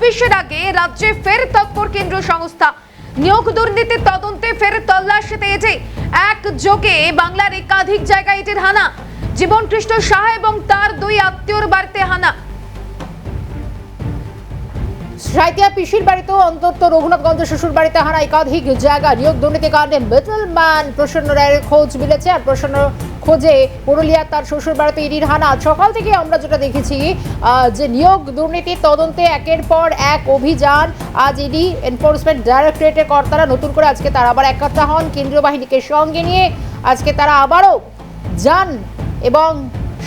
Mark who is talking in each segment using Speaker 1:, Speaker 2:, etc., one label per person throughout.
Speaker 1: ছাব্বিশের আগে রাজ্যে ফের তৎপর কেন্দ্রীয় সংস্থা। নিয়োগ দুর্নীতির তদন্তে ফের তল্লাশিতে এসে একযোগে বাংলার একাধিক জায়গায় ইটের হানা। জীবন কৃষ্ণ সাহা এবং তার দুই আত্মীয়র বাড়িতে হানা।
Speaker 2: সাঁইথিয়া পিসির বাড়িতেও অন্তত রঘুনাথগঞ্জ শ্বশুর বাড়িতে হানা। একাধিক জায়গা নিয়োগ দুর্নীতি কাণ্ডে মিডলম্যান প্রসন্ন রায়ের খোঁজ মিলেছে। আর প্রসন্ন খোঁজে পুরুলিয়া তার শ্বশুর বাড়িতে ইডির হানা। সকাল থেকে আমরা যেটা দেখেছি যে নিয়োগ দুর্নীতির তদন্তে একের পর এক অভিযান। আজ ইডি এনফোর্সমেন্ট ডাইরেক্টরেটের কর্তারা নতুন করে আজকে তারা আবার একত্র হন কেন্দ্রীয় বাহিনীকে সঙ্গে নিয়ে। আজকে তারা আবারও যান এবং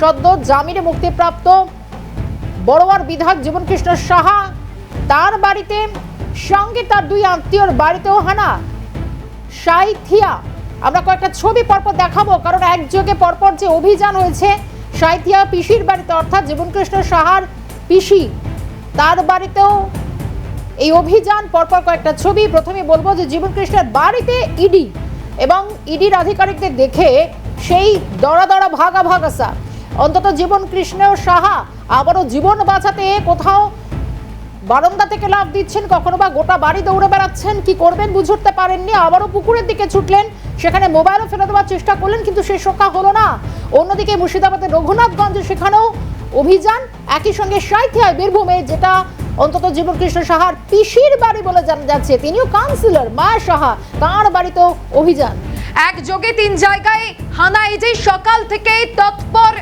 Speaker 2: সদ্য জামিনে মুক্তিপ্রাপ্ত বড়োয়ার বিধায়ক জীবন কৃষ্ণ সাহা তার বাড়িতে, সঙ্গে তার দুই আত্মীয়র বাড়িতেও হানা। সাঁইথিয়া আমরা কয়েকটা ছবি পরপর দেখাবো, কারণ একযোগে পরপর যে অভিযান হয়েছে সাঁইথিয়া পিসির বাড়িতে, অর্থাৎ জীবন কৃষ্ণ সাহার পিসি তার বাড়িতেও এই অভিযান। পরপর কয়েকটা ছবি। প্রথমে বলবো যে জীবন কৃষ্ণের বাড়িতে ইডি এবং ইডির আধিকারিকদের দেখে সেই দড়া দড়া ভাগা ভাগাসা। অন্তত জীবন কৃষ্ণ সাহা আবারও জীবন বাঁচাতে কোথাও বারান্দা থেকে লাফ দিচ্ছেন, কখনো বা গোটা বাড়ি দৌড়ে বেড়াচ্ছেন। কি করবেন বুঝে উঠতে পারেননি, আবারও পুকুরের দিকে ছুটলেন, সেখানে মোবাইলও ফেলে দেওয়ার চেষ্টা করলেন, কিন্তু শেষ রক্ষা হলো না। অন্যদিকে মুর্শিদাবাদের রঘুনাথগঞ্জে সেখানেও অভিযান। একই সঙ্গে সাঁইথিয়ায় বীরভূমে, যেটা অন্তত জীবন কৃষ্ণ সাহার পিসির বাড়ি বলে জানা যাচ্ছে, তিনিও কাউন্সিলর মায়া সাহা, তাঁর বাড়িতেও অভিযান।
Speaker 1: একযোগে তিন জায়গায় হানা। এই যে সকাল থেকে তৎপর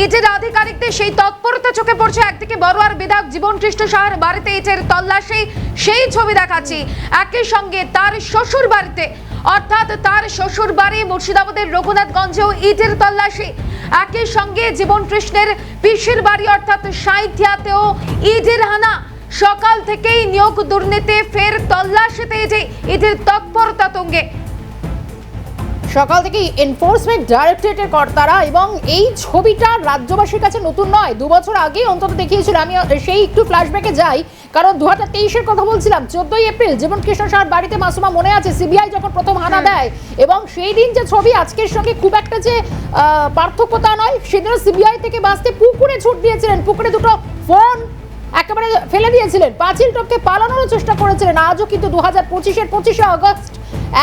Speaker 1: ইটের আধিকারিকদের সেই তৎপরতা চোখে পড়ছে। একদিকে বড়োয়ার বিধায়ক জীবন কৃষ্ণ সাহার বাড়িতে ইটের তল্লাশি, সেই ছবি দেখাচ্ছি। একই সঙ্গে তার শ্বশুর বাড়িতে, অর্থাৎ তার শ্বশুর বাড়ি মুর্শিদাবাদের রঘুনাথগঞ্জেও ইটের তল্লাশি। একই সঙ্গে জীবন কৃষ্ণের পিসির বাড়ি অর্থাৎ সাঁইথিয়াতেও ইটের হানা। সকাল থেকেই নিয়োগ দুর্নীতি ফের তল্লাশিতে এসে ইটের তৎপরতা তুঙ্গে।
Speaker 2: সকাল থেকেই এনফোর্সমেন্ট ডাইরেক্টরেটের কর্তারা, এবং এই ছবিটা রাজ্যবাসীর কাছে নতুন নয়, 2 বছর আগে অন্তত দেখিয়েছিল। আমি সেই একটু ফ্ল্যাশব্যাকে যাই, কারণ 2023-এর কথা বলছিলাম। 14ই এপ্রিল জীবন কৃষ্ণ সাহার বাড়িতে মাসুমা মনে আছে সিবিআই যখন প্রথম হানা দেয়, এবং সেই দিন যে ছবি আজকের সঙ্গে খুব একটা যে পার্থক্য তা নয়। সেদিনও সিবিআই থেকে বাঁচতে পুকুরে ছুট দিয়েছিলেন, পুকুরে দুটো ফোন একেবারে ফেলে দিয়েছিলেন, পাঁচিল টপকে পালানোর চেষ্টা করেছিলেন। আজও কিন্তু 2025-এর 25শে আগস্ট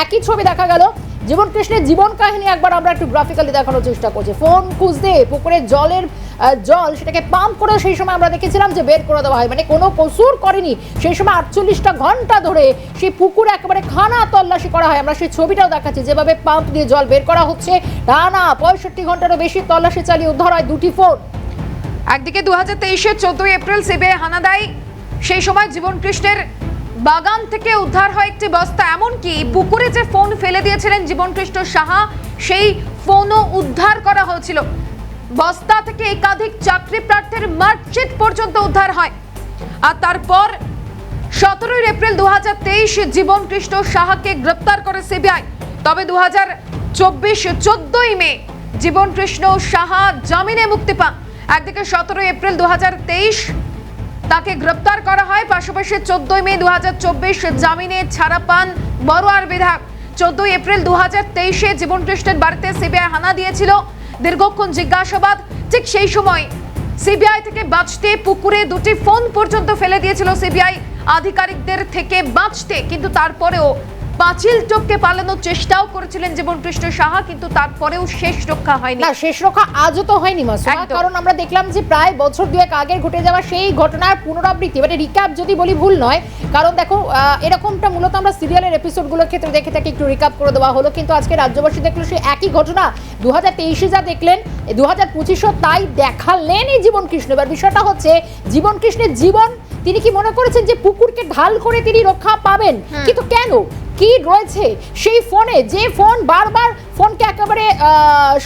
Speaker 2: একই ছবি দেখা গেল। জীবন কৃষ্ণের জীবন কাহিনী একবার আমরা একটু গ্রাফিক্যালি দেখানোর চেষ্টা করছি। ফোন খুঁজতে পুকুরের জল সেটাকে পাম্প করে সেই সময় আমরা দেখেছিলাম যে বের করে দেওয়া হয়, মানে কোনো কসুর করেনি। সেই সময় 48টা ঘন্টা ধরে সেই পুকুরে একেবারে খানা তল্লাশি করা হয়। আমরা সেই ছবিটাও দেখাচ্ছি, যেভাবে পাম্প দিয়ে জল বের করা হচ্ছে। টানা 65 ঘন্টারও বেশি তল্লাশি চালিয়ে উদ্ধার হয় 2টি ফোন।
Speaker 1: একদিকে 2023-এর 14ই এপ্রিল সিবিআই হানা দেয়। সেই সময় জীবন কৃষ্ণের বাগান থেকে উদ্ধার হয় একটি বস্তা। এমনকি পুকুরে যে ফোন ফেলে দিয়েছিলেন জীবন কৃষ্ণ সাহা, সেই ফোনও উদ্ধার করা হয়েছিল। বস্তা থেকে একাধিক চাকরি প্রার্থীর মার্কশিট পর্যন্ত উদ্ধার হয়। আর তারপর 17ই এপ্রিল 2023 জীবন কৃষ্ণ সাহাকে গ্রেপ্তার করে সিবিআই। তবে 2024 14ই মে জীবন কৃষ্ণ সাহা জামিনে মুক্তি পান। একদিকে 17ই এপ্রিল 2023 তাকে গ্রেপ্তার করা হয়, পাশাপাশি 14ই মে 2024 জামিনে ছাড়া পান বড়োয়ার বিধায়ক। 14ই এপ্রিল 2023-এ জীবন কৃষ্ণের বাড়িতে সিবিআই হানা দিয়েছিল, দীর্ঘক্ষণ জিজ্ঞাসাবাদ। ঠিক সেই সময় সিবিআই থেকে বাঁচতে পুকুরে 2টি ফোন পর্যন্ত ফেলে দিয়েছিল সিবিআই আধিকারিকদের থেকে বাঁচতে, কিন্তু তারপরেও পাঁচিল টপকে পালানোর চেষ্টাও করেছিলেন জীবন কৃষ্ণ সাহা, কিন্তু তারপরেও শেষ রক্ষা হয়নি।
Speaker 2: না, শেষ রক্ষা আজও তো হয়নি মাসুমা, কারণ আমরা দেখলাম যে প্রায় বছর 2 আগে ঘটে যাওয়া সেই ঘটনার পুনরাবৃত্তি, মানে রিক্যাপ যদি বলি ভুল নয়। কারণ দেখো, এরকমটা মূলত আমরা সিরিয়ালের এপিসোডগুলোর ক্ষেত্রে দেখে থাকি, একটু রিক্যাপ করে দেওয়া হলো। কিন্তু আজকে রাজ্যবাসী দেখলো সেই একই ঘটনা। 2023-এ যা দেখলেন 2025-ও তাই দেখালেন এই জীবন কৃষ্ণ। এবার বিষয়টা হচ্ছে জীবন কৃষ্ণের জীবন, তিনি কি মনে করেছেন যে পুকুরকে ঢাল করে তিনি রক্ষা পাবেন? কিন্তু কেন, কি রয়েছে সেই ফোনে? যে ফোন বারবার ফোনকে একেবারে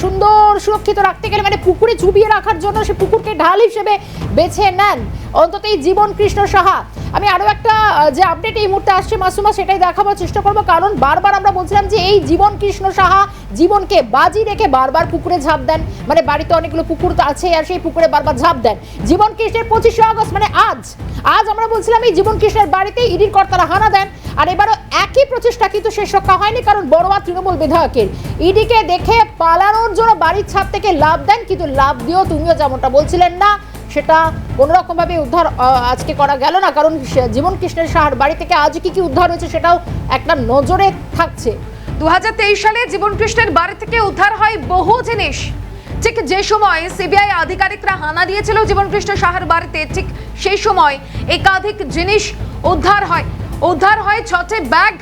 Speaker 2: সুন্দর সুরক্ষিত রাখতে গেলে, মানে পুকুরে চুবিয়ে রাখার জন্য সে পুকুরকে ঢাল হিসেবে বেছে নেন অন্তত এই জীবন কৃষ্ণ সাহা। আমি আরো একটা যে আপডেট এই মুহূর্তে আসছে মাসুমা, সেটাই দেখাবার চেষ্টা করবো। কারণ বারবার আমরা বলছিলাম যে এই জীবন কৃষ্ণ সাহা জীবনকে বাজি রেখে বারবার পুকুরে ঝাঁপ দেন, মানে বাড়িতে অনেকগুলো পুকুর আছে আর সেই পুকুরে বারবার ঝাঁপ দেন। জীবন কৃষ্ণের 25শে আগস্ট মানে আজ আমরা বলছিলাম এই জীবন কৃষ্ণের বাড়িতে ইডির কর্তারা হানা দেন। আর এবারও একই প্রচেষ্টা, কিন্তু শেষ রক্ষা হয়নি, কারণ বড়োয়া তৃণমূল বিধায়কের ইডিকে দেখে পালানোর জন্য বাড়ির ছাদ থেকে লাফ দেন, কিন্তু লাফ দিয়েও তুমিও যেমনটা বলছিলেন না, সেটা কোনো রকমভাবে উদ্ধার আজকে করা গেল না, কারণ জীবন কৃষ্ণের সাহার বাড়ি থেকে আজ কি কি উদ্ধার হয়েছে সেটাও একটা নজরে থাকছে।
Speaker 1: 2023 সালে জীবন কৃষ্ণের বাড়ি থেকে উদ্ধার হয় বহু জিনিস। ঠিক যে সময় সিবিআই আধিকারিকরা হানা দিয়েছিল জীবন কৃষ্ণ সাহার বাড়িতে, ঠিক সেই সময় একাধিক জিনিস উদ্ধার হয় 6টি ব্যাগ,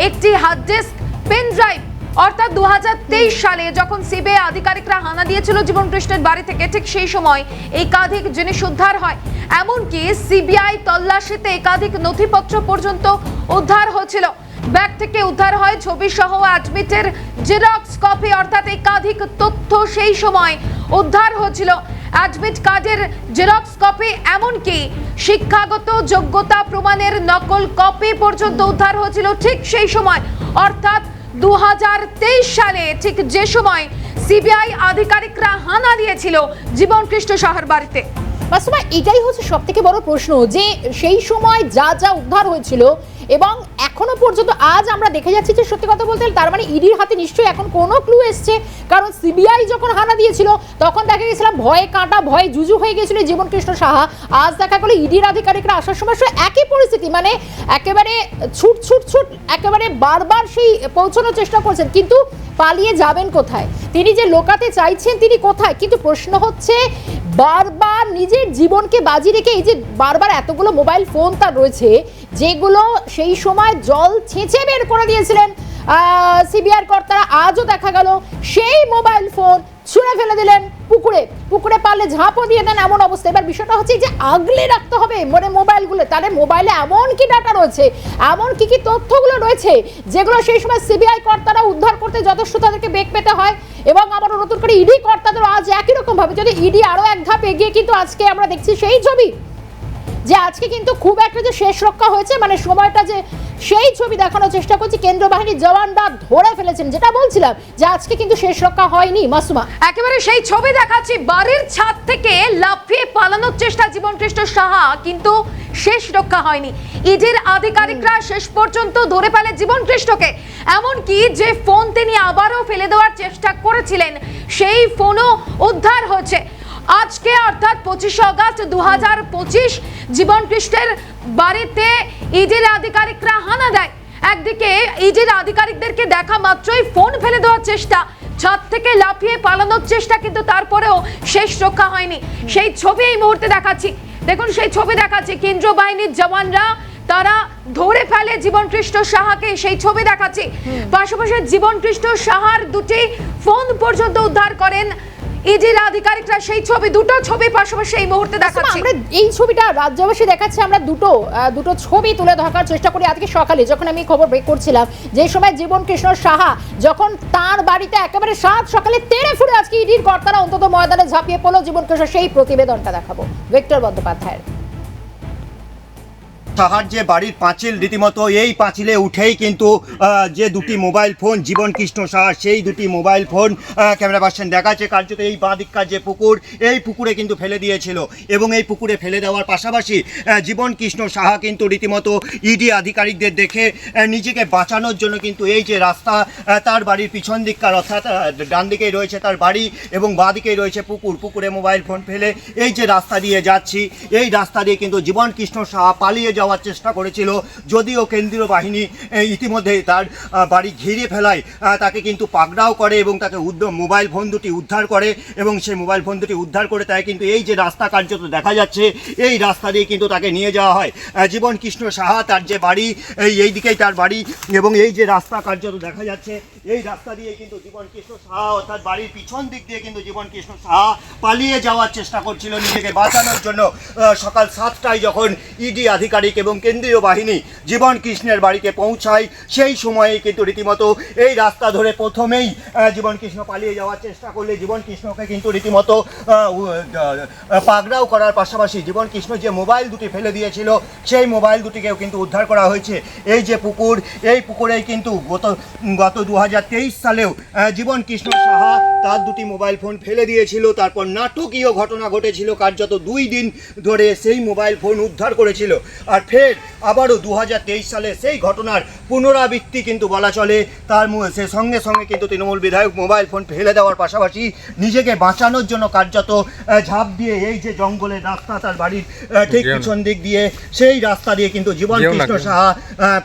Speaker 1: একটি হার্ড ডিস্ক, পেন ড্রাইভ। অর্থাৎ 2023 সালে যখন সিবিআই আধিকারিকরা হানা দিয়েছিল জীবন কৃষ্ণের বাড়ি থেকে, ঠিক সেই সময় একাধিক জিনিস উদ্ধার হয়। এমনকি সিবিআই তল্লাশিতে একাধিক নথিপত্র পর্যন্ত উদ্ধার হয়েছিল। ব্যাগ থেকে উদ্ধার হয় ছবি সহ অ্যাডমিটের জেরক্স কপি, অর্থাৎ একাধিক তথ্য সেই সময় উদ্ধার হয়েছিল। অ্যাডমিট কার্ডের জেরক্স কপি, এমনকি শিক্ষাগত যোগ্যতা প্রমাণের নকল কপি পর্যন্ত উদ্ধার হয়েছিল ঠিক সেই সময়। অর্থাৎ 2023 সালে ঠিক যে সময় সিবিআই আধিকারিকরা হানা দিয়েছিল জীবন কৃষ্ণ সাহার বাড়িতে।
Speaker 2: মাসুমা, এটাই হচ্ছে সব থেকে বড় প্রশ্ন যে সেই সময় যা যা উদ্ধার হয়েছিল এবং এখনো পর্যন্ত আজ আমরা দেখে যাচ্ছি যে সত্যি কথা বলতে তার মানে ইডির হাতে নিশ্চয়ই এখন কোনো ক্লু এসছে, কারণ সিবিআই যখন হানা দিয়েছিল তখন দেখা গেছিলাম ভয়ে কাঁটা ভয়ে জুজু হয়ে গেছিল জীবন কৃষ্ণ সাহা। আজ দেখা গেলো ইডির আধিকারিকরা আসার সময় একই পরিস্থিতি, মানে একেবারে ছুট একেবারে বারবার সেই পৌঁছানোর চেষ্টা করছেন, কিন্তু পালিয়ে যাবেন কোথায়? তিনি যে লোকাতে চাইছেন তিনি কোথায়? কিন্তু প্রশ্ন হচ্ছে বারবার নিজের জীবনকে বাজি রেখে এই যে বারবার এতগুলো মোবাইল ফোন তার রয়েছে যেগুলো সেই সময় জল ছেঁচে বের করে দিয়েছিলেন সিবিআই কর্তারা, আজও দেখা গেল সেই মোবাইল ফোন ছুঁড়ে ফেলে দিলেন পুকুরে পারলে ঝাঁপও দিয়ে দেন এমন অবস্থা। এবার বিষয়টা হচ্ছে যে আগলে রাখতে হবে মানে মোবাইলগুলো, তাদের মোবাইলে এমন কি ডাটা রয়েছে, এমন কি কি তথ্যগুলো রয়েছে যেগুলো সেই সময় সিবিআই কর্তারা উদ্ধার করতে যথেষ্ট তাদেরকে বেগ পেতে হয়। এবং আবারও নতুন করে ইডি কর্তাদেরও আজ একই রকম ভাবে যদি ইডি আরো এক ধাপ এগিয়ে, কিন্তু আজকে আমরা দেখছি সেই ছবি যে আজকে কিন্তু খুব একটা যে শেষ রক্ষা হয়েছে মানে সময়টা যে সেই ছবি দেখানোর চেষ্টা করছি, কেন্দ্র বাহিনীর জওয়ানরা ধরে ফেলেছেন, যেটা বলছিলাম যে আজকে কিন্তু শেষ রক্ষা হয়নি। মাসুমা,
Speaker 1: একেবারে সেই ছবি দেখাচ্ছি, বাড়ির ছাদ থেকে লাফিয়ে পালানোর চেষ্টা জীবন কৃষ্ণ সাহা, কিন্তু শেষ রক্ষা হয়নি। ইডির আধিকারিকরা শেষ পর্যন্ত ধরে ফেলে জীবন কৃষ্ণকে। এমনকি যে ফোন তিনি আবারও ফেলে দেওয়ার চেষ্টা করেছিলেন সেই ফোনও উদ্ধার হয়েছে। আজকে অর্থাৎ 25 আগস্ট 2025 জীবন কৃষ্ণের বাড়িতে ইডির আধিকারিকরা হানা দেয়। একদিকে ইডির আধিকারিকদেরকে দেখা মাত্রই ফোন ফেলে দেওয়ার চেষ্টা, ছাদ থেকে লাফিয়ে পালানোর চেষ্টা, কিন্তু তারপরেও শেষ রক্ষা হয়নি। সেই ছবি এই মুহূর্তে দেখাচ্ছি, দেখুন সেই ছবি দেখাচ্ছি, কেন্দ্রীয় বাহিনীর জওয়ানরা তারা ধরে ফেলে জীবন কৃষ্ণ সাহাকে, সেই ছবি দেখাচ্ছি। পাশাপাশি জীবন কৃষ্ণ সাহার দুটি ফোন পর্যন্ত উদ্ধার করেন ইডির আধিকারিকরা, সেই ছবি দুটো ছবি পাশাপাশি এই মুহূর্তে দেখাচ্ছি।
Speaker 2: আমরা এই ছবিটা রাজ্যবাসী দেখাচ্ছে, আমরা দুটো ছবি তুলে ধরার চেষ্টা করি। আজকে সকালে যখন আমি খবর বের করছিলাম যে সময় জীবন কৃষ্ণ সাহা যখন তার বাড়িতে একেবারে সাত সকালে তেড়ে ফুড়ে আজকে ইডির কর্তারা অন্তত ময়দানে ঝাঁপিয়ে পড়লো জীবন কৃষ্ণ, সেই প্রতিবেদনটা দেখাবো ভিক্টর বন্দ্যোপাধ্যায়ের।
Speaker 3: সাহার যে বাড়ির পাঁচিল, রীতিমতো এই পাঁচিলে উঠেই কিন্তু যে দুটি মোবাইল ফোন জীবন কৃষ্ণ সাহা, সেই দুটি মোবাইল ফোন ক্যামেরা পার্সন দেখাচ্ছে কার্যত এই বাঁ দিককার যে পুকুর, এই পুকুরে কিন্তু ফেলে দিয়েছিল। এবং এই পুকুরে ফেলে দেওয়ার পাশাপাশি জীবন কৃষ্ণ সাহা কিন্তু রীতিমতো ইডি আধিকারিকদের দেখে নিজেকে বাঁচানোর জন্য কিন্তু এই যে রাস্তা তার বাড়ির পিছন দিককার, অর্থাৎ ডান দিকেই রয়েছে তার বাড়ি এবং বাঁ দিকেই রয়েছে পুকুরে মোবাইল ফোন ফেলে এই যে রাস্তা দিয়ে যাচ্ছি, এই রাস্তা দিয়ে কিন্তু জীবন কৃষ্ণ সাহা পালিয়ে যাওয়ার চেষ্টা করেছিল। যদিও কেন্দ্রীয় বাহিনী ইতিমধ্যে তার বাড়ি ঘিরে ফেলায় তাকে কিন্তু পাকড়াও করে এবং তাকে মোবাইল ফোন দুটি উদ্ধার করে, এবং সেই মোবাইল ফোন দুটি উদ্ধার করে তাই কিন্তু এই যে রাস্তা কার্যত দেখা যাচ্ছে এই রাস্তা দিয়ে কিন্তু তাকে নিয়ে যাওয়া হয়। জীবন কৃষ্ণ সাহা তার যে বাড়ি এই দিকেই তার বাড়ি, এবং এই যে রাস্তা কার্যত দেখা যাচ্ছে এই রাস্তা দিয়ে কিন্তু জীবন কৃষ্ণ সাহা অর্থাৎ বাড়ির পিছন দিক দিয়ে কিন্তু জীবন কৃষ্ণ সাহা পালিয়ে যাওয়ার চেষ্টা করছিল নিজেকে বাঁচানোর জন্য। সকাল 7টায় যখন ইডি আধিকারিক এবং কেন্দ্রীয় বাহিনী জীবন কৃষ্ণের বাড়িতে পৌঁছায় সেই সময়ে কিন্তু রীতিমতো এই রাস্তা ধরে প্রথমেই জীবন কৃষ্ণ পালিয়ে যাওয়ার চেষ্টা করলে জীবন কৃষ্ণকে কিন্তু রীতিমতো পাকড়াও করার পাশাপাশি জীবন কৃষ্ণ যে মোবাইল দুটি ফেলে দিয়েছিল সেই মোবাইল দুটিকেও কিন্তু উদ্ধার করা হয়েছে। এই যে পুকুর, এই পুকুরেই কিন্তু গত 2023 সালেও জীবন কৃষ্ণ সাহা তার দুটি মোবাইল ফোন ফেলে দিয়েছিল। তারপর নাটকীয় ঘটনা ঘটেছিল, কার্যত 2 দিন ধরে সেই মোবাইল ফোন উদ্ধার করেছিল। আর ফের আবারও 2023 সালে সেই ঘটনার পুনরাবৃত্তি কিন্তু বলা চলে। সে সঙ্গে সঙ্গে কিন্তু তৃণমূল বিধায়ক মোবাইল ফোন ফেলে দেওয়ার পাশাপাশি নিজেকে বাঁচানোর জন্য কার্যত ঝাঁপ দিয়ে এই যে জঙ্গলের রাস্তা তার বাড়ির ঠিক পিছন দিক দিয়ে, সেই রাস্তা দিয়ে কিন্তু জীবন কৃষ্ণ সাহা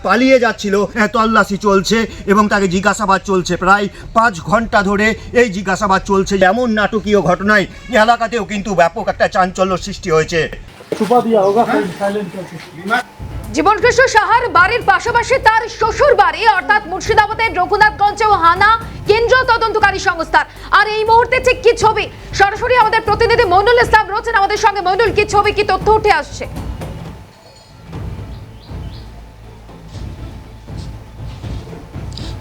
Speaker 3: পালিয়ে যাচ্ছিল। তল্লাশি চলছে এবং তাকে জিজ্ঞাসাবাদ চলছে, প্রায় 5 ঘন্টা ধরে এই জিজ্ঞাসাবাদ চলছে। এমন নাটকীয় ঘটনায় এলাকাতেও কিন্তু ব্যাপক একটা চাঞ্চল্য সৃষ্টি হয়েছে।
Speaker 1: জীবন কৃষ্ণ সাহার বাড়ির পাশাপাশি তার শ্বশুর বাড়ি অর্থাৎ মুর্শিদাবাদের রঘুনাথগঞ্জেও হানা কেন্দ্রীয় তদন্তকারী সংস্থার। আর এই মুহূর্তে ঠিক কি ছবি, সরাসরি আমাদের প্রতিনিধি মইনুল ইসলাম রয়েছেন আমাদের সঙ্গে। মইনুল, কি ছবি, কি তথ্য উঠে আসছে?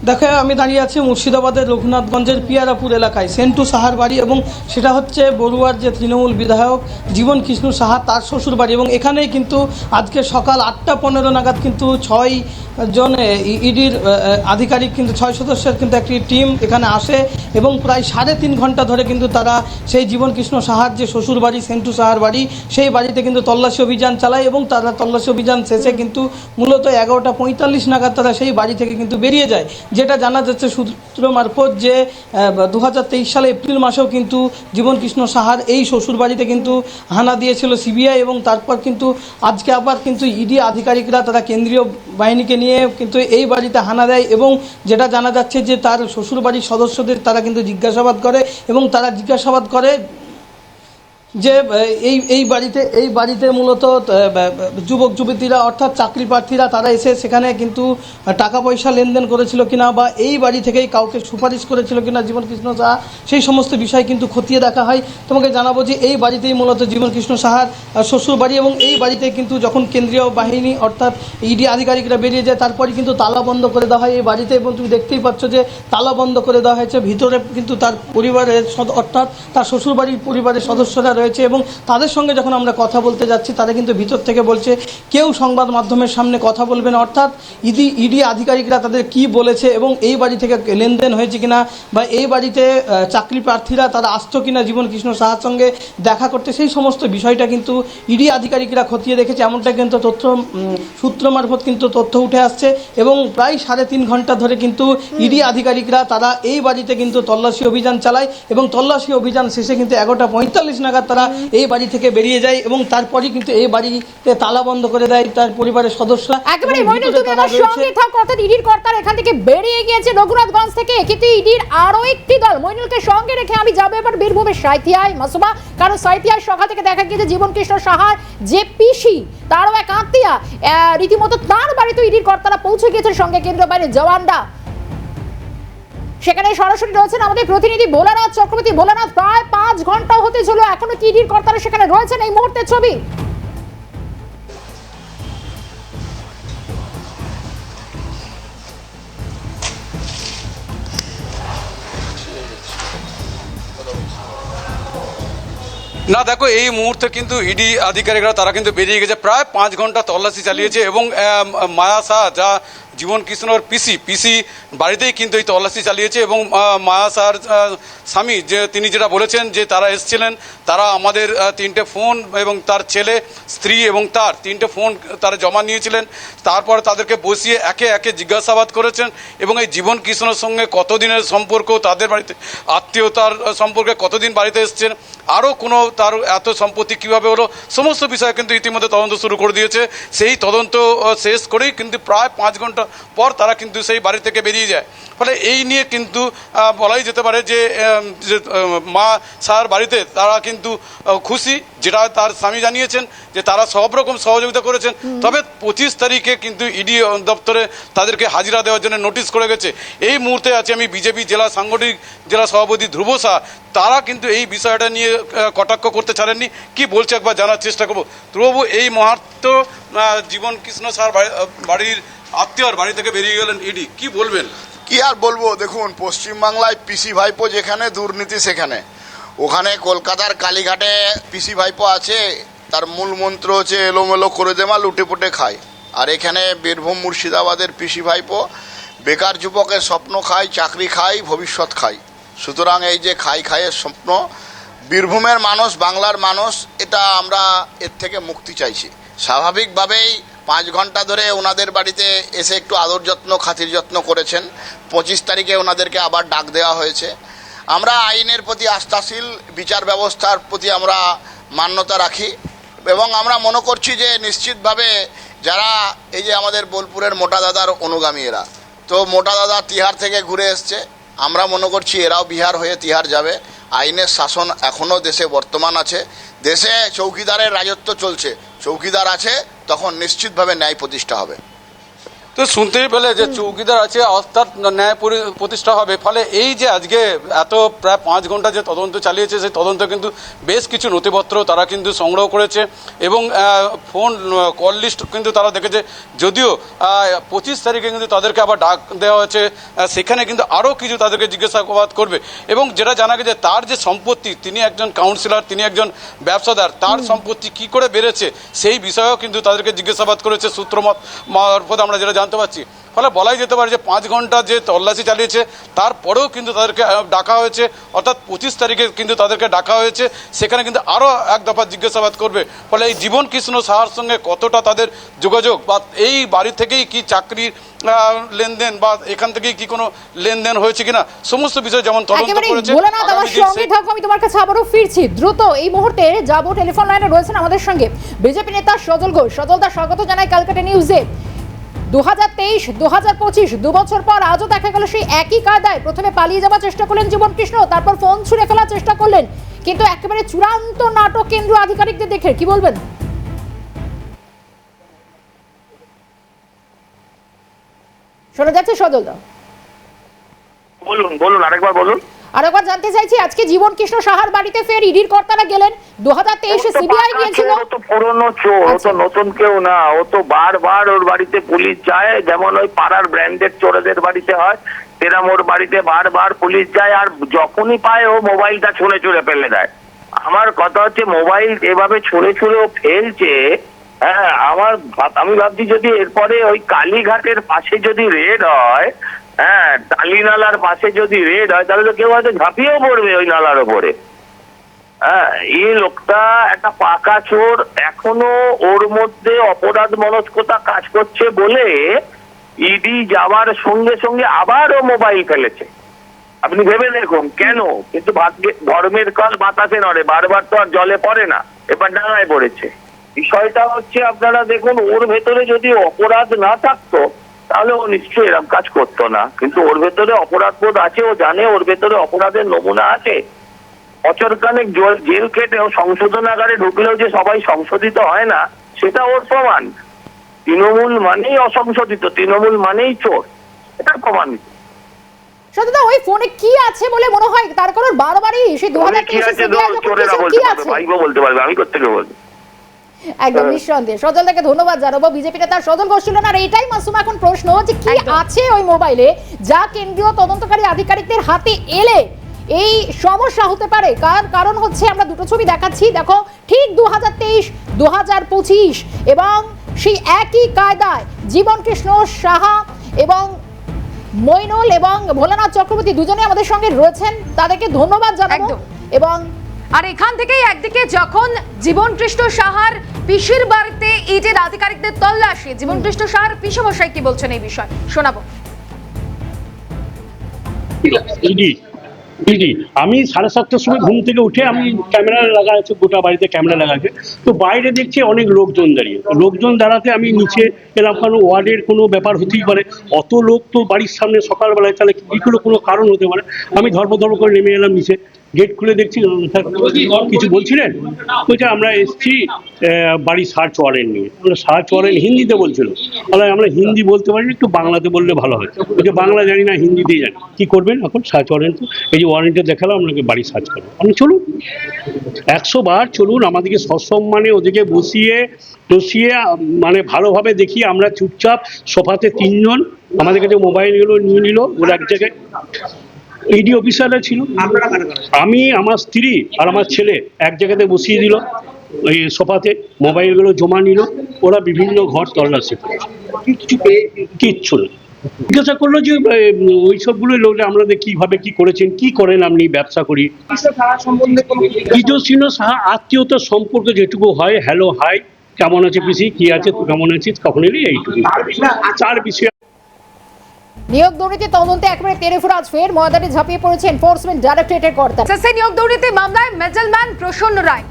Speaker 4: দেখো, আমি দাঁড়িয়ে আছি মুর্শিদাবাদের রঘুনাথগঞ্জের পিয়ারাপুর এলাকায় সেন্টু সাহার বাড়ি, এবং সেটা হচ্ছে বড়ুয়ার যে তৃণমূল বিধায়ক জীবন কৃষ্ণ সাহা তার শ্বশুর বাড়ি। এবং এখানেই কিন্তু আজকে সকাল 8:15 নাগাদ কিন্তু 6 জন ইডির আধিকারিক, কিন্তু 6 সদস্যের কিন্তু একটি টিম এখানে আসে এবং প্রায় 3.5 ঘন্টা ধরে কিন্তু তারা সেই জীবন কৃষ্ণ সাহার যে শ্বশুর বাড়ি সেন্টু সাহার বাড়ি, সেই বাড়িতে কিন্তু তল্লাশি অভিযান চালায়। এবং তারা তল্লাশি অভিযান শেষে কিন্তু মূলত 11:45 নাগাদ তারা সেই বাড়ি থেকে কিন্তু বেরিয়ে যায়। যেটা জানা যাচ্ছে সূত্র মারফত যে 2023 সালে এপ্রিল মাসেও কিন্তু জীবন কৃষ্ণ সাহার এই শ্বশুর বাড়িতে কিন্তু হানা দিয়েছিল সিবিআই, এবং তারপর কিন্তু আজকে আবার কিন্তু ইডি আধিকারিকরা তারা কেন্দ্রীয় বাহিনীকে নিয়ে কিন্তু এই বাড়িতে হানা দেয়। এবং যেটা জানা যাচ্ছে যে তার শ্বশুর বাড়ির সদস্যদের তারা কিন্তু জিজ্ঞাসাবাদ করে, এবং তারা জিজ্ঞাসাবাদ করে যে এই বাড়িতে মূলত যুবক যুবতীরা অর্থাৎ চাকরি প্রার্থীরা তারা এসে সেখানে কিন্তু টাকা পয়সা লেনদেন করেছিল কিনা, বা এই বাড়ি থেকেই কাউকে সুপারিশ করেছিল কিনা জীবন কৃষ্ণ সাহা, সেই সমস্ত বিষয় কিন্তু খতিয়ে দেখা হয়। তোমাকে জানাবো যে এই বাড়িতেই মূলত জীবন কৃষ্ণ সাহার শ্বশুর বাড়ি, এবং এই বাড়িতে কিন্তু যখন কেন্দ্রীয় বাহিনী অর্থাৎ ইডি আধিকারিকরা বেরিয়ে যায় তারপরে কিন্তু তালা বন্ধ করে দেওয়া হয় এই বাড়িতে। এবং তুমি দেখতেই পাচ্ছ যে তালা বন্ধ করে দেওয়া হয়েছে। ভিতরে কিন্তু তার পরিবারের অর্থাৎ তার শ্বশুরবাড়ির পরিবারের সদস্যরা রয়েছে, এবং তাদের সঙ্গে যখন আমরা কথা বলতে যাচ্ছি তারা কিন্তু ভিতর থেকে বলছে কেউ সংবাদ মাধ্যমের সামনে কথা বলবে না। অর্থাৎ ইডি আধিকারিকরা তাদের কি বলেছে এবং এই বাড়ি থেকে লেনদেন হয়েছে কিনা, বা এই বাড়িতে চাকরি প্রার্থীরা তারা আসতো কিনা জীবন কৃষ্ণ সাহার সঙ্গে দেখা করতে, সেই সমস্ত বিষয়টা কিন্তু ইডি আধিকারিকরা খতিয়ে দেখেছে। এমনটা কিন্তু সূত্র মারফত কিন্তু তথ্য উঠে আসছে। এবং প্রায় 3.5 ঘন্টা ধরে কিন্তু ইডি আধিকারিকরা তারা এই বাড়িতে কিন্তু তল্লাশি অভিযান চালায়, এবং তল্লাশি অভিযান শেষে কিন্তু 11:45 নাগাদ তারা এই বাড়ি থেকে বেরিয়ে যায়, এবং তারপরই কিন্তু এই বাড়িতে তালা বন্ধ করে দেয় তার পরিবারের সদস্যরা।
Speaker 2: একেবারে মইনুল, তুমি আমার সঙ্গে থাকো। অর্থাৎ ইডির কর্তারা এখান থেকে বেরিয়ে গিয়েছে রঘুনাথগঞ্জ থেকে, কিন্তু ইডির আরো একটি দল মইনুলকে সঙ্গে রেখে আমি যাবো এবার বীরভূমের সাঁইথিয়ায় মাসুমা, কারণ সাঁইথিয়ায় সকাল থেকে দেখা গিয়েছে জীবন কৃষ্ণ সাহার যে পিসি তারও এক আত্মীয়া রীতিমতো তার বাড়িতে ইডির কর্তারা পৌঁছে গিয়েছেন সঙ্গে কেন্দ্রীয় বাহিনীর জওয়ানরা। সেখানে সরাসরি রয়েছেন আমাদের প্রতিনিধি ভোলানাথ চক্রবর্তী। ভোলানাথ, প্রায় 5 ঘন্টা হতে চলো, এখনো কি ইডির কর্তারা সেখানে রয়েছেন? এই মুহূর্তের ছবি।
Speaker 5: না দেখো, এই মুহূর্তে কিন্তু ইডি আধিকারিকরা তারা কিন্তু বেরিয়ে গেছে। প্রায় 5 ঘন্টা তল্লাশি চালিয়েছে, এবং মায়া শাহ যা জীবন কৃষ্ণর পিসি বাড়িতেই কিন্তু এই তল্লাশি চালিয়েছে। এবং মায়া শাহর স্বামী যে তিনি যেটা বলেছেন যে তারা এসেছিলেন, তারা আমাদের 3টে ফোন এবং তার ছেলে, স্ত্রী এবং তার 3টে ফোন তারা জমা নিয়েছিলেন। তারপর তাদেরকে বসিয়ে একে একে জিজ্ঞাসাবাদ করেছেন, এবং এই জীবন কৃষ্ণের সঙ্গে কতদিনের সম্পর্ক, তাদের বাড়িতে আত্মীয়তার সম্পর্কে কতদিন বাড়িতে এসছেন, আরও কোনো তার এত সম্পত্তি কীভাবে হলো, সমস্ত বিষয়ে কিন্তু ইতিমধ্যে তদন্ত শুরু করে দিয়েছে। সেই তদন্ত শেষ করেই কিন্তু প্রায় 5 ঘন্টা পর তারা কিন্তু সেই বাড়ি থেকে বেরিয়ে যায়। ফলে এই নিয়ে কিন্তু বলাই যেতে পারে যে মা শাহর বাড়িতে তারা কিন্তু খুশি, যেটা তার স্বামী জানিয়েছেন যে তারা সব রকম সহযোগিতা করেছেন। তবে 25 তারিখে কিন্তু ইডি দপ্তরে তাদেরকে হাজিরা দেওয়ার জন্য নোটিশ করে গেছে। এই মুহূর্তে আছে আমি বিজেপি জেলা সভাপতি ধ্রুব শাহ, তারা কিন্তু এই বিষয়টা নিয়ে কটাক্ষ করতে ছাড়েননি। কি বলছে একবার জানার চেষ্টা করবো। ধ্রুব, এই মুহূর্ত জীবন কৃষ্ণ শাহর বাড়ির আত্মীয়র বাড়ি থেকে বেরিয়ে গেলেন ইডি, কি বলবেন?
Speaker 6: কি আর বলবো, দেখুন পশ্চিমবাংলায় পিসি ভাইপো যেখানে দুর্নীতি সেখানে, ওখানে কলকাতার কালীঘাটে পিসি ভাইপো আছে, তার মূল মন্ত্র হচ্ছে এলোমেলো করে দেমা লুটে পুটে খায়। আর এখানে বীরভূম মুর্শিদাবাদের পিসি ভাইপো বেকার যুবকের স্বপ্ন খায়, চাকরি খায়, ভবিষ্যৎ খায়। সুতরাং এই যে খাইয়ের স্বপ্ন, বীরভূমের মানুষ, বাংলার মানুষ, এটা আমরা এর থেকে মুক্তি চাইছি। স্বাভাবিকভাবেই 5 ঘন্টা ধরে ওনাদের বাড়িতে এসে একটু আদর যত্ন, খাতির যত্ন করেছেন। 25 তারিখে ওনাদেরকে আবার ডাক দেওয়া হয়েছে। আমরা আইনের প্রতি আস্থাশীল, বিচার ব্যবস্থার প্রতি আমরা মান্যতা রাখি এবং আমরা মনে করছি যে নিশ্চিতভাবে যারা এই যে আমাদের বোলপুরের মোটা দাদার অনুগামী এরা, তো মোটা দাদা তিহার থেকে ঘুরে এসছে, আমরা মনে করছি এরাও বিহার হয়ে তিহার যাবে। আইনের শাসন এখনও দেশে বর্তমান আছে, দেশে চৌকিদারের রাজত্ব চলছে, চৌকিদার আছে, তখন নিশ্চিতভাবে ন্যায় প্রতিষ্ঠা হবে।
Speaker 5: তো শুনতেই পেলে যে চৌকিদার আছে, অর্থাৎ ন্যায় প্রতিষ্ঠা হবে। ফলে এই যে আজকে এত প্রায় 5 ঘন্টা যে তদন্ত চালিয়েছে, সেই তদন্ত কিন্তু বেশ কিছু নথিপত্র তারা কিন্তু সংগ্রহ করেছে এবং ফোন কল লিস্ট কিন্তু তারা দেখেছে। যদিও 25 তারিখে কিন্তু তাদেরকে আবার ডাক দেওয়া হয়েছে, সেখানে কিন্তু আরও কিছু তাদেরকে জিজ্ঞাসাবাদ করবে। এবং যেটা জানা গেছে, তার যে সম্পত্তি, তিনি একজন কাউন্সিলর, তিনি একজন ব্যবসাদার, তার সম্পত্তি কি করে বেড়েছে সেই বিষয়েও কিন্তু তাদেরকে জিজ্ঞাসাবাদ করেছে সূত্র মারফত আমরা যেটা জানতে পারছি। ফলে বলাই যেতে পারে যে 5 ঘন্টা যে তল্লাশি চালিয়েছে, তারপরেও কিন্তু তাদেরকে ডাকা হয়েছে, অর্থাৎ 25 তারিখে কিন্তু তাদেরকে ডাকা হয়েছে, সেখানে কিন্তু আরও এক দফা জিজ্ঞাসাবাদ করবে। ফলে এই জীবন কৃষ্ণ সাহার সঙ্গে কতটা তাদের যোগাযোগ, বা এই বাড়ি থেকেই কি চাকরির লেনদেন, বা এখান থেকেই কি কোনো লেনদেন হয়েছে কিনা, সমস্ত বিষয় যেমন তদন্ত করেছে।
Speaker 2: আমি তোমার কাছে আবারও ফিরছি দ্রুত। এই মুহূর্তে যাবো, টেলিফোন লাইনে রয়েছেন আমাদের সঙ্গে বিজেপি নেতা সজল ঘোষ। সজলদা, স্বাগত জানাই ক্যালকাটা নিউজে। 2023-2025 2 বছর পর আজও দেখা গেল সেই একই কায়দায় প্রথমে পালিয়ে যাওয়ার চেষ্টা করলেন জীবন কৃষ্ণ, তারপর ফোন ছুঁড়ে ফেলার চেষ্টা করলেন, কিন্তু একেবারে চূড়ান্ত নাটক কেন্দ্রীয় আধিকারিকদের দেখে কি বলবেন? শোনা যাচ্ছে সজলদা?
Speaker 7: বলুন আরেকবার বলুন।
Speaker 2: আরেকবার জানতে চাইছি, আজকে জীবন কৃষ্ণ সাহার বাড়িতে ফের ইডির কর্তারা গেলেন। 2023-এ সিবিআই গিয়েছিল।
Speaker 7: ও তো পুরনো চোর, ও তো নতুন কেউ না। ও তো বারবার ওর বাড়িতে পুলিশ যায়, যেমন ওই পাড়ার ব্র্যান্ডেড চোরেদের বাড়িতে হয়, তেরাম ওর বাড়িতে বারবার পুলিশ যায়, আর যখনই পায় ও মোবাইলটা ছুঁড়ে ছুঁড়ে ফেলে দেয়। আমার কথা হচ্ছে, মোবাইল এভাবে ছুঁড়ে ছুঁড়ে ও ফেলছে। হ্যাঁ, আমি ভাবছি যদি এরপরে ওই কালীঘাটের পাশে যদি রেড হয়, হ্যাঁ, টালি নালার পাশে যদি রেড হয়, তাহলে তো কেউ হয়তো ঝাঁপিয়েও পড়বে ওই নালার ওপরে। হ্যাঁ, এই লোকটা একটা পাকা চোর, এখনো ওর মধ্যে অপরাধ মনস্কতা কাজ করছে বলে ইডি যাওয়ার সঙ্গে সঙ্গে আবার ও মোবাইল ফেলেছে। আপনি ভেবে দেখুন কেন। কিন্তু ভাগ্যে ধর্মের কল বাতাসে নড়ে, বারবার তো আর জলে পড়ে না, এবার ডাঙায় পড়েছে। বিষয়টা হচ্ছে, আপনারা দেখুন, ওর ভেতরে যদি অপরাধ না থাকতো তাহলে ও নিশ্চয়ই এরকম কাজ করতো না। কিন্তু ওর ভেতরে অপরাধ বোধ আছে, ও জানে ওর ভেতরে অপরাধের নমুনা আছে। অচরকানেক জেল কেটে ও সংশোধনাগারে ঢুকলেও যে সবাই সংশোধিত হয় না, সেটা ওর প্রমাণ। তৃণমূল মানেই অসংশোধিত, তৃণমূল মানেই চোর, এটা প্রমাণিত।
Speaker 2: সত্যি, ওই ফোনে কি আছে বলে মনে হয়? তার কারণ বারবারই সেই 2023
Speaker 7: ভাইবো বলতে পারবে, আমি কোত্থেকে বলবো।
Speaker 2: একদম নিঃসন্দেহে। সজলদাকে ধন্যবাদ জানাবো। বিজেপি নেতা সজল ঘোষ ছিলেন। আর এইটাই মাসুমা এখন প্রশ্ন, যে কি আছে ওই মোবাইলে যা কেন্দ্রীয় তদন্তকারী আধিকারিকদের হাতে এলে এই সমস্যা হতে পারে। কারণ হচ্ছে, আমরা দুটো ছবি দেখাচ্ছি, দেখো, ঠিক 2023-2025 এবং সেই একই কায়দায় জীবন কৃষ্ণ সাহা এবং মইনুল এবং ভোলানাথ চক্রবর্তী দুজনে আমাদের সঙ্গে রয়েছেন, তাদেরকে ধন্যবাদ জানাবো। এবং
Speaker 1: আর এখান থেকেই একদিকে যখন জীবন কৃষ্ণ সাহার পিসির বাড়িতে ইডির আধিকারিকদের তল্লাশি, জীবন কৃষ্ণ সাহার পিসমশাই কি বলছেন এই বিষয় শোনাবো।
Speaker 8: ইডি আমি 7:30টার সময় ঘুম থেকে উঠে, আমি ক্যামেরা লাগা আছে, গোটা বাড়িতে ক্যামেরা লাগা আছে, তো বাইরে দেখছি অনেক লোকজন দাঁড়িয়ে। লোকজন দাঁড়াতে আমি নিচে এলাম, কারণ ওয়ার্ডের কোনো ব্যাপার হতেই পারে, অত লোক তো বাড়ির সামনে সকালবেলায়, তাহলে কি কোনো কারণ হতে পারে। আমি ধর্ম করে নেমে এলাম নিচে, গেট খুলে দেখছি কিছু বলছিলেন, বলছে আমরা এসছি বাড়ি সার্চ ওয়ারেন্ট নিয়ে। আমরা সার্চ ওয়ারেন্ট হিন্দিতে বলছিল, আমরা হিন্দি বলতে পারি, একটু বাংলাতে বললে ভালো হয়। বলছে বাংলা জানি না, হিন্দিতেই জানি। কি করবেন এখন? সার্চ ওয়ারেন্ট, এই যে ওয়ারেন্টে দেখালাম, আপনাকে বাড়ি সার্চ করবো। আপনি চলুন, 100 বার চলুন, আমাদেরকে সসম্মানে ওদিকে বসিয়ে মানে ভালোভাবে দেখিয়ে, আমরা চুপচাপ সোফাতে 3 জন, আমাদের কাছে মোবাইলগুলো নিয়ে নিল। ওর এক জায়গায় ইডি অফিসাররা ছিল, আমি, আমার স্ত্রী আর আমার ছেলে এক জায়গাতে বসিয়ে দিল ওই সোফাতে, মোবাইলগুলো জমা নিল। ওরা বিভিন্ন ঘর তল্লাশি করেছে, কিচ্ছু না। জিজ্ঞাসা করলো যে ওই সবগুলো লোক আমাদের কিভাবে কি করেছেন, কি করেন আপনি, ব্যবসা করি। কৃষ্ণ সাহা আত্মীয়তার সম্পর্ক যেটুকু হয়, হ্যালো হাই, কেমন আছে পিসি, কি আছে, তুই কেমন আছিস, কখন এলি, এইটুকু। তার বিষয়ে
Speaker 2: নিয়োগ দুর্নীতি তদন্তে একেবারে তেরেফুরাজ ফের ময়দানে ঝাঁপিয়ে পড়েছে এনফোর্সমেন্ট ডাইরেক্টরেটের কর্তা।
Speaker 1: এসএসসি নিয়োগ দুর্নীতি মামলায় মিডলম্যান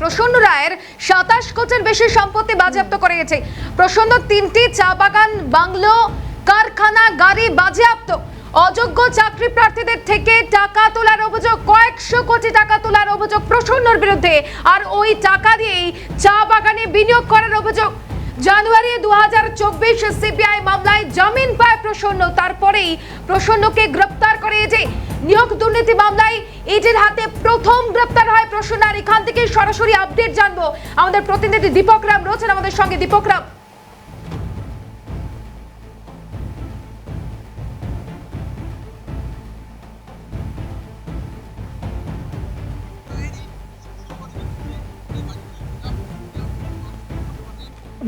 Speaker 1: প্রসন্ন রায়ের 27 কোটির বেশি সম্পত্তি বাজেয়াপ্ত করে গেছে। প্রসন্ন 3টি চা বাগান, বাংলো, কারখানা, গাড়ি বাজেয়াপ্ত। অযোগ্য চাকরি প্রার্থীদের থেকে টাকা তোলার অভিযোগ, কয়েকশো কোটি টাকা তোলার অভিযোগ প্রসন্নর বিরুদ্ধে, আর ওই টাকা দিয়েই চা বাগানে বিনিয়োগ করার অভিযোগ। জানুয়ারি 2024 সিবিআই মামলায় জামিন পায় প্রসন্ন, তারপরেই প্রসন্নকে গ্রেপ্তার করে যে নিয়োগ দুর্নীতি মামলায় ইডির হাতে প্রথম গ্রেপ্তার হয় প্রসন্ন। আর এখান থেকে সরাসরি আপডেট জানবো আমাদের প্রতিনিধি দীপক রাম রয়েছেন আমাদের সঙ্গে। দীপক রাম,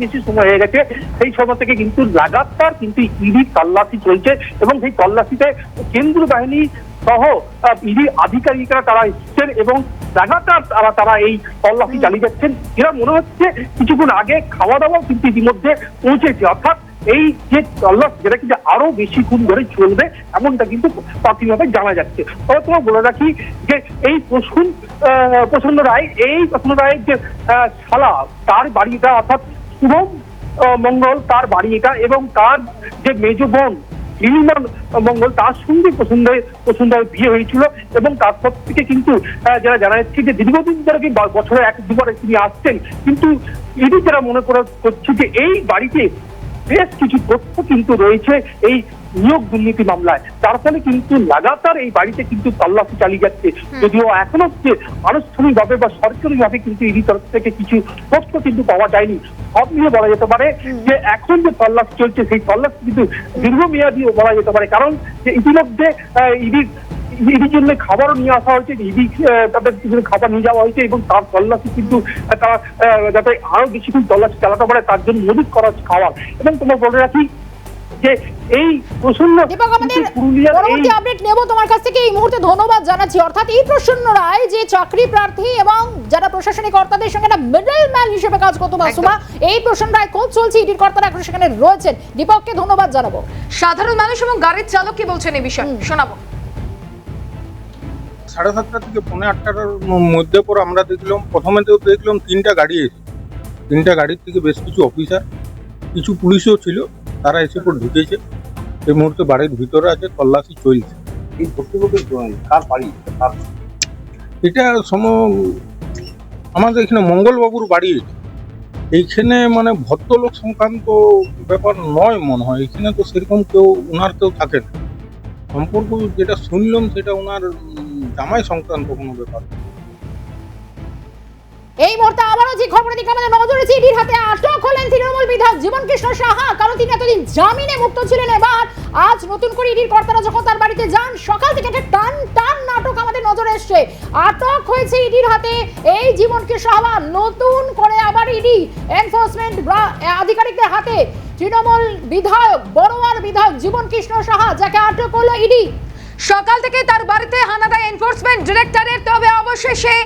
Speaker 9: বেশি সময় হয়ে গেছে, সেই সময় থেকে কিন্তু লাগাতার কিন্তু ইডি তল্লাশি চলছে এবং সেই তল্লাশিতে কেন্দ্রীয় বাহিনী সহ ইডি আধিকারিকরা তারা এসছেন এবং লাগাতার তারা এই তল্লাশি চালিয়ে যাচ্ছেন। এরা মনে হচ্ছে কিছুক্ষণ আগে খাওয়া দাওয়া কিন্তু ইতিমধ্যে পৌঁছেছে, অর্থাৎ এই যে তল্লাশি যেটা কিন্তু আরো বেশিক্ষণ ধরে চলবে এমনটা কিন্তু প্রাথমিকভাবে জানা যাচ্ছে। তবে তোমার বলে রাখি যে এই প্রসন্ন রায়ের যে শালা, তার বাড়িটা অর্থাৎ শুভম মঙ্গল, তার বাড়ি এটা, এবং তার যে মেজ বোন নীলিমা মঙ্গল, তার সঙ্গে প্রসন্নের বিয়ে হয়েছিল এবং তারপর থেকে কিন্তু যারা জানা যাচ্ছে যে দীর্ঘদিন ধরে বছরে 1-2বার তিনি আসছেন, কিন্তু এটি যারা মনে করছে যে এই বাড়িতে বেশ কিছু তথ্য কিন্তু রয়েছে এই নিয়োগ দুর্নীতি মামলায়, তার ফলে কিন্তু লাগাতার এই বাড়িতে কিন্তু তল্লাশি চালিয়ে যাচ্ছে। যদিও এখনো যে আনুষ্ঠানিকভাবে বা সরকারিভাবে কিন্তু ইডি তরফ থেকে কিছু তথ্য কিন্তু পাওয়া যায়নি। সব নিয়ে বলা যেতে পারে যে এখন যে তল্লাশি চলছে সেই তল্লাশি কিন্তু দীর্ঘমেয়াদীও বলা যেতে পারে, কারণ যে ইতিমধ্যে ইডির জন্য খাবারও নিয়ে আসা হয়েছে, ইডি তাদের কিছু খাবার নিয়ে যাওয়া হয়েছে এবং তার তল্লাশি কিন্তু তারা যাতে আরো বেশিক্ষণ তল্লাশি চালাতে পারে তার জন্য মজুত করা খাবার। এবং তোমার বলে রাখি যে এই প্রসন্ন
Speaker 2: পরবর্তী আপডেট নেব তোমার কাছ থেকে। এই মুহূর্তে ধন্যবাদ জানাচ্ছি। অর্থাৎ এই প্রসন্ন রায় যে চাকরি প্রার্থী এবং যারা প্রশাসনিক কর্তাদের সঙ্গে একটা মিডল ম্যান হিসেবে কাজ করতো মাসুমা, এই প্রসন্ন রায় খোঁজ চলছে, ইডির কর্তারা এখন সেখানে রয়েছেন। দীপককে ধন্যবাদ জানাবো।
Speaker 1: সাধারণ মানুষ এবং গাড়ির চালক কি বলছেন এই বিষয়ে শোনাবো।
Speaker 10: 7:30 থেকে 8:30টার মধ্যে পর আমরা দেখলাম, প্রথমে তো দেখলাম 3টা গাড়ি এসে, 3টা গাড়ির থেকে বেশ কিছু অফিসার, কিছু পুলিশও ছিল, তারা এসে পর ঢুকেছে। এই মুহূর্তে বাড়ির ভিতরে আছে, তল্লাশি চলছে। এটা আমাদের এখানে মঙ্গলবাবুর বাড়ি। এইখানে মানে ভদ্রলোক সংক্রান্ত ব্যাপার নয় মনে হয়, এখানে তো সেরকম ওনার কেউ থাকে না। সম্পর্ক যেটা শুনলাম সেটা ওনার জামাই সংক্রান্ত কোনো ব্যাপার।
Speaker 2: এই মুহূর্তে আবারও যে খবরের দিকে আমাদের নজর রয়েছে, ইডির হাতে আটক হলেন তৃণমূল বিধায়ক জীবন কৃষ্ণ সাহা। কারণ তিনি এতদিন জামিনে মুক্ত ছিলেন, এবার আজ নতুন করে ইডির কর্তারা যখন তার বাড়িতে যান, সকাল থেকে একটা টান নাটক আমাদের নজরে এসছে। আটক হয়েছে ইডির হাতে এই জীবন কৃষ্ণ সাহা। নতুন করে আবার ইডি এনফোর্সমেন্ট আধিকারিকদের হাতে তৃণমূল বিধায়ক, বড়োয়ার বিধায়ক জীবন কৃষ্ণ সাহা, যাকে আটক করলো ইডি।
Speaker 1: সকাল থেকে তার বাড়িতে হানা দেয় এনফোর্সমেন্ট ডিরেক্টরেট। তবে অবশেষে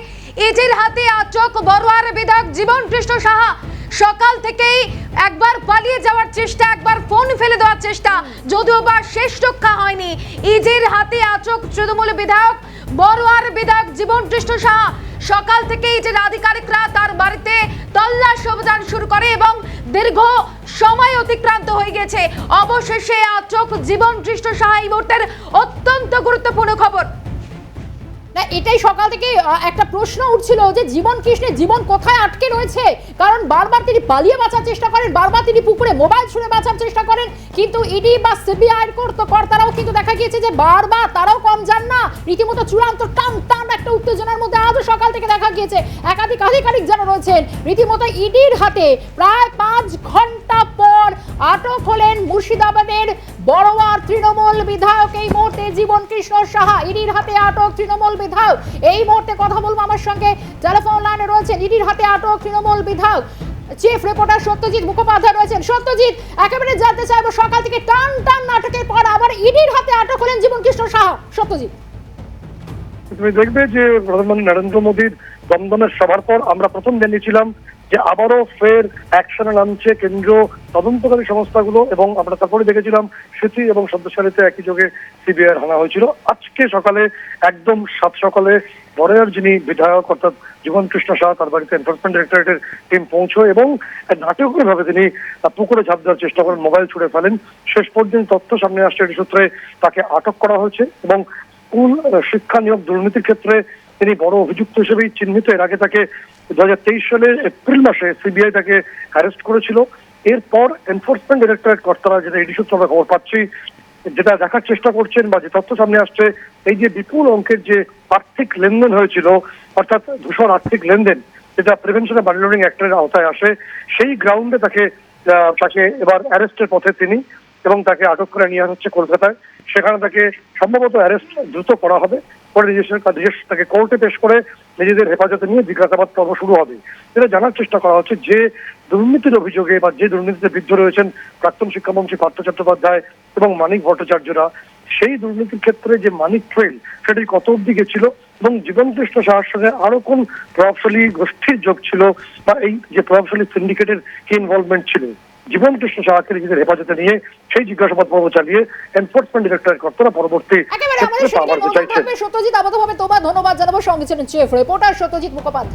Speaker 1: ইডির হাতে আটক বড়োয়ার বিধায়ক জীবন কৃষ্ণ সাহা। সকাল থেকেই একবার পালিয়ে যাওয়ার চেষ্টা, একবার ফোন ফেলে দেওয়ার চেষ্টা, যদিও বা শেষ রক্ষা হয়নি। ইডির হাতে আটক তৃণমূল বিধায়ক বড়োয়ার বিধায়ক জীবন কৃষ্ণ সাহা। সকাল থেকে ইডির আধিকারিকরা তার বাড়িতে তল্লাশি অভিযান শুরু করে এবং দীর্ঘ সময় অতিক্রান্ত হয়ে গেছে। অবশেষে আটক জীবন কৃষ্ণ সাহা। এই মুহূর্তের অত্যন্ত গুরুত্বপূর্ণ খবর।
Speaker 2: না, এটাই সকাল থেকে একটা প্রশ্ন উঠছিল যে জীবন কৃষ্ণের জীবন কোথায় আটকে রয়েছে, কারণ বারবার তিনি পালিয়ে বাঁচার চেষ্টা করেন, বারবার তিনি পুকুরে মোবাইল ছুঁড়ে বাঁচার চেষ্টা করেন, কিন্তু ইডি বা সিবিআই কর্তারাও কিন্তু দেখা গিয়েছে যে বারবার তারাও কম যান না, রীতিমতো চূড়ান্ত টান একটা উত্তেজনার মধ্যে আজও সকাল থেকে দেখা গিয়েছে। একাধিক আধিকারিক যারা রয়েছেন রীতিমতো ইডির হাতে প্রায় 5 ঘন্টা পর আটক হলেন মুর্শিদাবাদের বড়োয়ার তৃণমূল বিধায়ক এই মুহূর্তে জীবন কৃষ্ণ সাহা। ইডির হাতে আটক তৃণমূল বিধায়ক। এই মুহূর্তে কথা বলবো আমার সঙ্গে টেলিফোন লাইনে রয়েছেন ইডির হাতে আটক তৃণমূল বিধায়ক চিফ রিপোর্টার সত্যজিৎ মুখোপাধ্যায় রয়েছেন। সত্যজিৎ, একেবারে জানতে চাইবো, সকাল থেকে টান টান নাটকের পর আবার ইডির হাতে আটক হলেন জীবনকৃষ্ণ সাহা। সত্যজিৎ,
Speaker 9: তুমি দেখবে যে প্রধানমন্ত্রী নরেন্দ্র মোদীর দমদমের সভার পর আমরা প্রথম জানিয়েছিলাম যে আবারও ফের অ্যাকশনে নামছে কেন্দ্রীয় তদন্তকারী সংস্থাগুলো, এবং আমরা তারপরে দেখেছিলাম স্মৃতি এবং সন্দেশখালীতে একই যোগে সিবিআই হানা হয়েছিল। আজকে সকালে একদম সাত সকালে বড়াইয়ার যিনি বিধায়ক অর্থাৎ জীবনকৃষ্ণ সাহা, তার বাড়িতে এনফোর্সমেন্ট ডাইরেক্টরেটের টিম পৌঁছয় এবং নাটকীয় ভাবে তিনি পুকুরে ঝাঁপ দেওয়ার চেষ্টা করেন, মোবাইল ছুড়ে ফেলেন। শেষ পর্যন্ত তথ্য সামনে আসছে, এটি সূত্রে তাকে আটক করা হয়েছে এবং স্কুল শিক্ষা নিয়োগ দুর্নীতির ক্ষেত্রে তিনি বড় অভিযুক্ত হিসেবেই চিহ্নিত। এর আগে তাকে 2023 সালের এপ্রিল মাসে সিবিআই তাকে অ্যারেস্ট করেছিল। এরপর এনফোর্সমেন্ট ডাইরেক্টরেট কর্তারা, যেটা এডি সূত্রে আমরা খবর পাচ্ছি, যেটা দেখার চেষ্টা করছেন বা যে তথ্য সামনে আসছে, এই যে বিপুল অঙ্কের যে আর্থিক লেনদেন হয়েছিল, অর্থাৎ ধূসর আর্থিক লেনদেন, যেটা প্রিভেনশন অফ মানি লন্ডারিং অ্যাক্টের আওতায় আসে, সেই গ্রাউন্ডে তাকে এবার অ্যারেস্টের পথে তিনি, এবং তাকে আটক করে নিয়ে আসা হচ্ছে কলকাতায়। সেখানে তাকে সম্ভবত অ্যারেস্ট দ্রুত করা হবে, পরে তাকে কোর্টে পেশ করে নিজেদের হেফাজতে নিয়ে জিজ্ঞাসাবাদ পর্ব শুরু হবে। এটা জানার চেষ্টা করা হচ্ছে যে দুর্নীতির অভিযোগে বা যে দুর্নীতিতে বিদ্ধ রয়েছেন প্রাক্তন শিক্ষামন্ত্রী পার্থ চট্টোপাধ্যায় এবং মানিক ভট্টাচার্যরা, সেই দুর্নীতির ক্ষেত্রে যে মানিক ট্রেল সেটি কত অব্দি গেছিল এবং জীবনকৃষ্ণ সাহার সঙ্গে আরো কোন প্রভাবশালী গোষ্ঠীর যোগ ছিল, বা এই যে প্রভাবশালী সিন্ডিকেটের কি ইনভলভমেন্ট ছিল। জীবনকৃষ্ণ সাহাকে নিজেদের হেফাজতে নিয়ে সেই জিজ্ঞাসাবাদ পর্ব চালিয়ে এনফোর্সমেন্ট ডাইরেক্টরেট কর্তারা পরবর্তী
Speaker 2: একেবারে আমাদের সঙ্গে নজর থাকবে সত্যজিৎ। আপাততভাবে তোমার ধন্যবাদ জানাবো। সঙ্গে ছিলেন চিফ রিপোর্টার সত্যজিৎ মুখোপাধ্যায়।